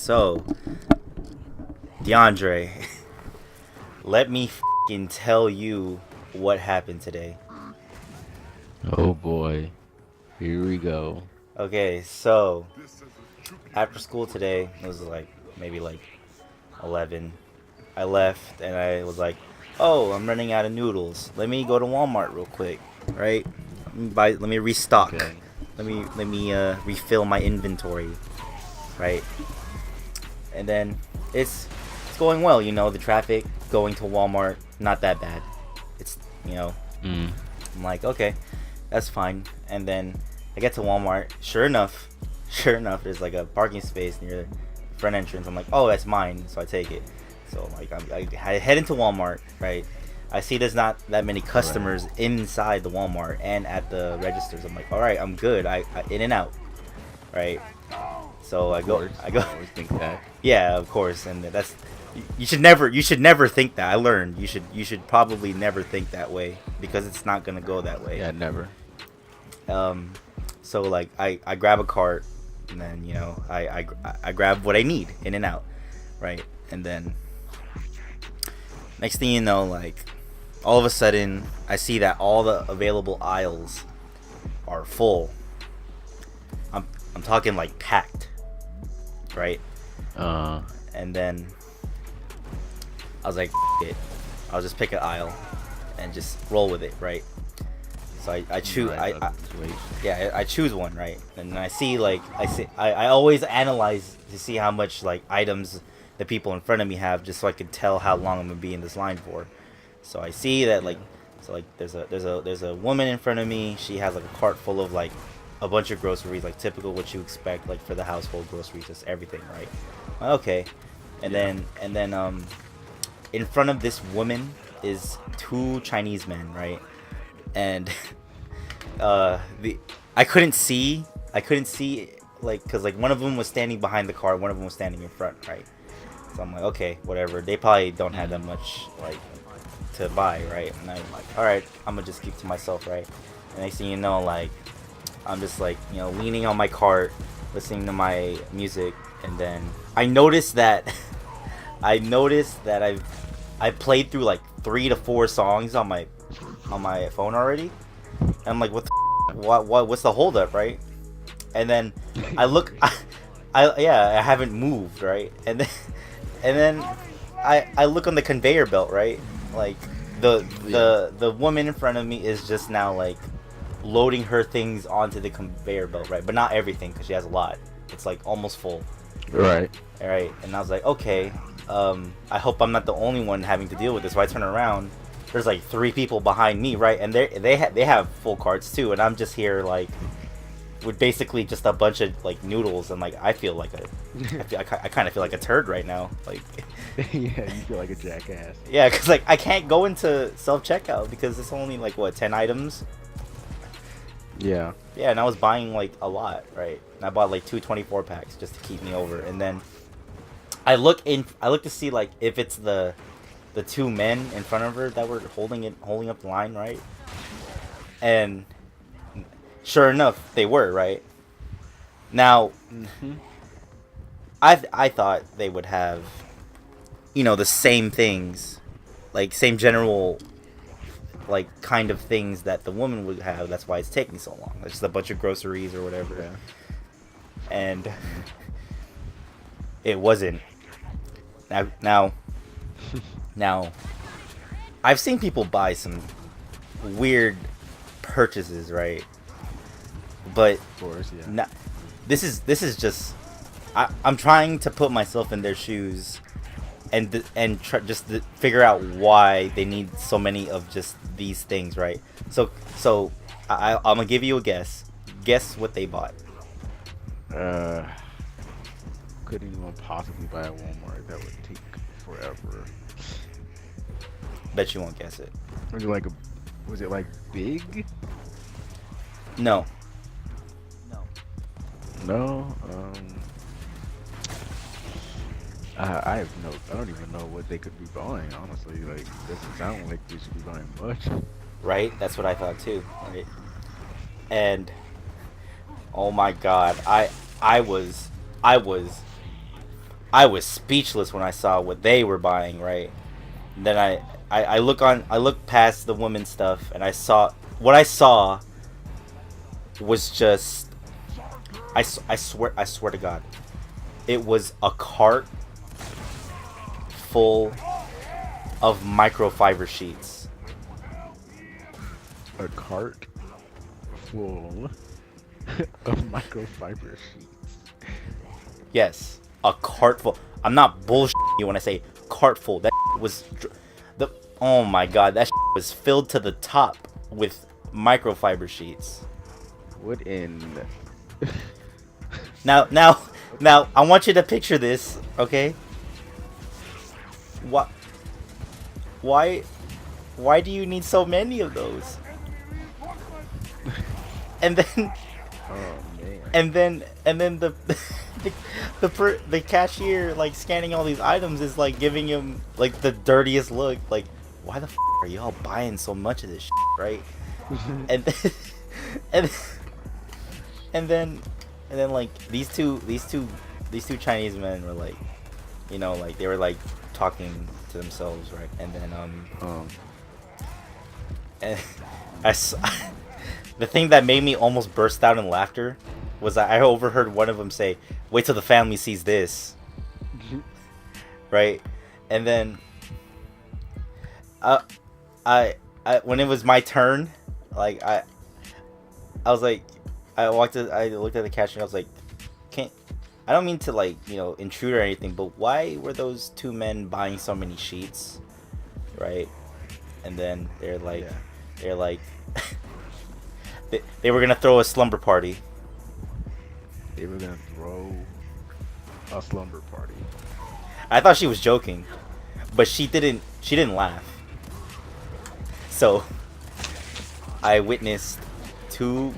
So, DeAndre, let me f***ing tell you what happened today. Oh boy, here we go. Okay, so after school today, it was like maybe like 11. I left and I was like, "Oh, I'm running out of noodles. Let me go to Walmart real quick, right? Let me restock. Okay. Let me refill my inventory, right?" And then it's going well, the traffic going to Walmart not that bad. It's Mm. I'm like, okay, that's fine. And then I get to Walmart. Sure enough, there's like a parking space near the front entrance. I'm like, oh, that's mine. So I take it. So like I head into Walmart, right? I see there's not that many customers inside the Walmart and at the registers. I'm like, all right, I'm good. I in and out, right? So I go. I always think that. Yeah, of course, and that's you should never think that. I learned you should probably never think that way because it's not gonna go that way. Yeah, never. So like I grab a cart and then I grab what I need in and out, right? And then next thing you know, like all of a sudden I see that all the available aisles are full. I'm talking like packed, right? And then I was like, it. I'll just pick an aisle and just roll with it, right? So I choose. I choose one, right? And I see I always analyze to see how much like items the people in front of me have, just so I can tell how long I'm gonna be in this line for. So I see that there's a woman in front of me. She has like a cart full of like a bunch of groceries, like typical what you expect, like for the household groceries, just everything, right? Okay, and then in front of this woman is two Chinese men, right? And I couldn't see like because like one of them was standing behind the car, one of them was standing in front, right? So I'm like, okay, whatever. They probably don't have that much like to buy, right? And I'm like, all right, I'm gonna just keep to myself, right? And next thing you know, like I'm just like leaning on my cart, listening to my music, and then I noticed that I played through like 3 to 4 songs on my phone already. And I'm like, what's the holdup, right? And then I look, I haven't moved, right? And then I look on the conveyor belt, right? Like the woman in front of me is just now like loading her things onto the conveyor belt, right? But not everything, because she has a lot. It's like almost full. Right. All right, and I was like, okay, I hope I'm not the only one having to deal with this. So I turn around, there's like 3 people behind me, right? And they have full carts too, and I'm just here like with basically just a bunch of like noodles, and like I kind of feel like a turd right now, like. Yeah, you feel like a jackass. Yeah, because like I can't go into self-checkout because it's only like what 10 items. Yeah. Yeah, and I was buying like a lot, right? And I bought like 2 24 packs just to keep me over. And then I look to see like if it's the 2 men in front of her that were holding up the line, right? And sure enough, they were, right? Now, I thought they would have the same things, like same general like kind of things that the woman would have. That's why it's taking so long. It's just a bunch of groceries or whatever. Yeah. And it wasn't. Now I've seen people buy some weird purchases, right? But Of course, yeah. this is just I'm trying to put myself in their shoes and just figure out why they need so many of just these things, right? So I'm gonna give you a guess. Guess what they bought. Couldn't even possibly buy at Walmart. That would take forever. Bet you won't guess it. Was it like big? No. No. I don't even know what they could be buying. Honestly, like it doesn't sound like they should be buying much. Right? That's what I thought too. Right? And oh my god, I was I was speechless when I saw what they were buying, right? And then I look past the women's stuff, and I saw what I saw was just I swear to God, it was a cart full of microfiber sheets. A cart full of microfiber sheets. Yes, a cart full. I'm not bullshitting you when I say cart full. That was the oh my God, that was filled to the top with microfiber sheets. What in? Now, I want you to picture this, okay? What? Why do you need so many of those? And then, Oh man. and then the cashier like scanning all these items is like giving him like the dirtiest look. Like, why the f are you all buying so much of this shit, right? and then, and and then and then like these two Chinese men were like, you know, like they were like talking to themselves, right? And then and the thing that made me almost burst out in laughter was that I overheard one of them say, "Wait till the family sees this," right? And then I when it was my turn, like I was like, I looked at the cashier and I was like, can't. I don't mean to like, you know, intrude or anything, but why were those two men buying so many sheets, right? And then they're like, they were gonna throw a slumber party. They were gonna throw a slumber party. I thought she was joking, but she didn't laugh. So I witnessed two.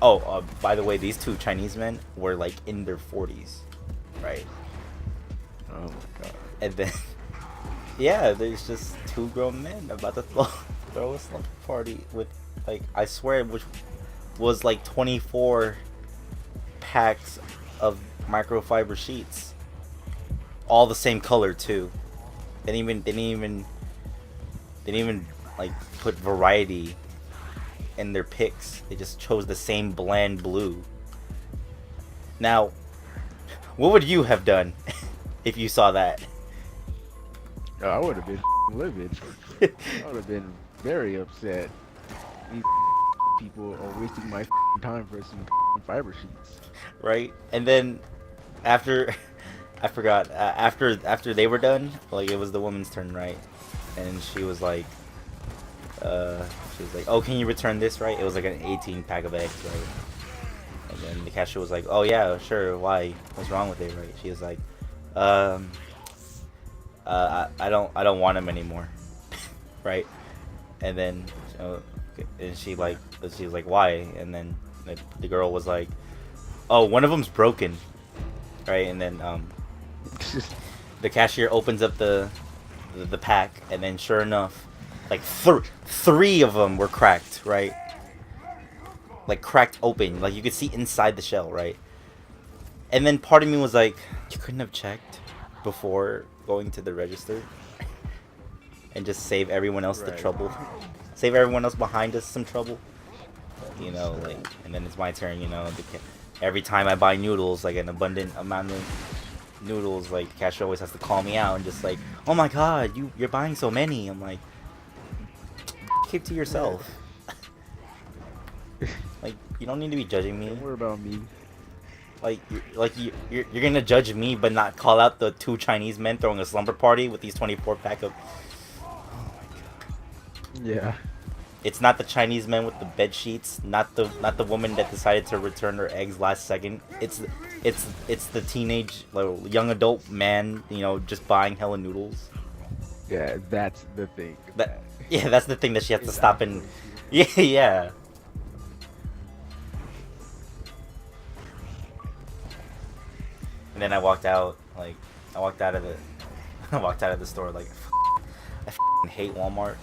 Oh, by the way, these two Chinese men were like in their 40s, right? Oh my God. And then, yeah, there's just two grown men about to throw a slumber party with, like, I swear, which was like 24 packs of microfiber sheets, all the same color too. They didn't even like put variety in their picks. They just chose the same bland blue. Now, what would you have done if you saw that? Oh, I would have been livid. I would have been very upset. These people are wasting my time for some fiber sheets. Right? And then after I forgot, after they were done, like it was the woman's turn, right? And she was like, "Oh, can you return this?" Right? It was like an 18 pack of eggs, right? And then the cashier was like, "Oh yeah, sure. Why? What's wrong with it?" Right? She was like, I don't want them anymore." Right? And then and she was like, "Why?" And then the girl was like, "Oh, one of them's broken." Right? And then the cashier opens up the pack, and then sure enough, like three of them were cracked, right? Like cracked open, like you could see inside the shell, right? And then part of me was like, you couldn't have checked before going to the register and just save everyone else the trouble, save everyone else behind us some trouble, you know? Like, and then it's my turn, you know. Every time I buy noodles, like an abundant amount of noodles, like the cashier always has to call me out and just like, "Oh my God, you're buying so many." I'm like, keep to yourself. Like, you don't need to be judging me. Don't worry about me. Like you're gonna judge me, but not call out the two Chinese men throwing a slumber party with these 24 pack of. Oh my God. Yeah. It's not the Chinese men with the bed sheets, not the woman that decided to return her eggs last second. It's the teenage, like, young adult man, you know, just buying hella noodles. Yeah, that's the thing. Yeah, that's the thing that she has to stop and. Yeah. And then I walked out of the store like, I f***ing hate Walmart.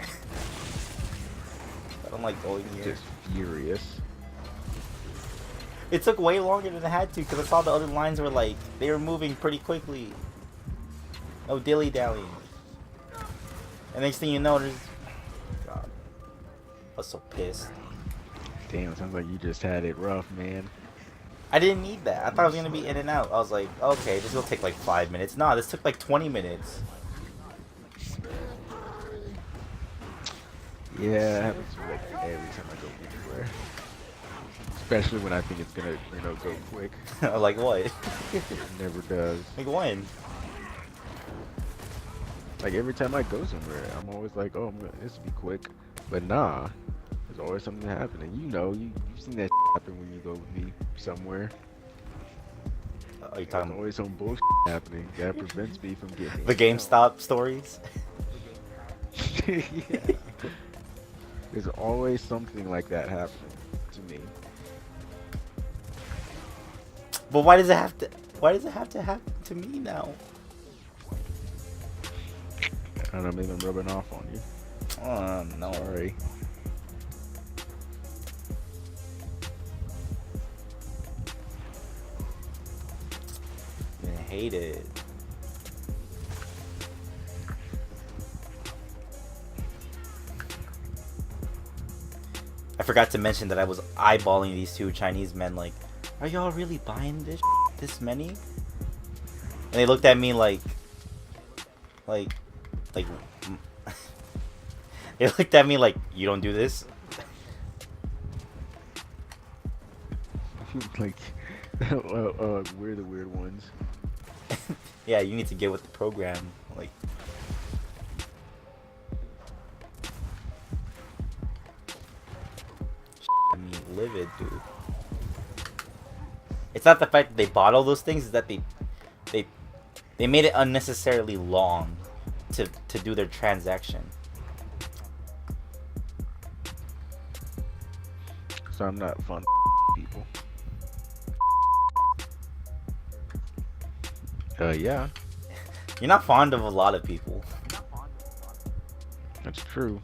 I don't like going here. Just furious. It took way longer than it had to because I saw the other lines were like, they were moving pretty quickly. No dilly dallying. And next thing you know, there's. God, I was so pissed. Damn, sounds like you just had it rough, man. I didn't need that. I thought I was gonna be in and out. I was like, okay, this will take like 5 minutes. Nah, this took like 20 minutes. Yeah, it happens to me like every time I go anywhere. Especially when I think it's gonna, go quick. Like what? It never does. Like when? Like every time I go somewhere, I'm always like, oh, this will be quick. But nah, there's always something happening. You've seen that happen when you go with me somewhere. Are you There's talking always some bullshit happening that prevents me from getting the GameStop stories? Yeah. There's always something like that happening to me. But why does it have to? Why does it have to happen to me now? I don't know, maybe I'm rubbing off on you. Oh no. Sorry. I hate it. I forgot to mention that I was eyeballing these two Chinese men like, are y'all really buying this many? And they looked at me like they looked at me like, you don't do this? Like, we're the weird ones. Yeah, you need to get with the program. Like, I mean, livid, dude. It's not the fact that they bought all those things; it's that they made it unnecessarily long to do their transaction. So I'm not fun people. Yeah. You're not fond of a lot of people. That's true.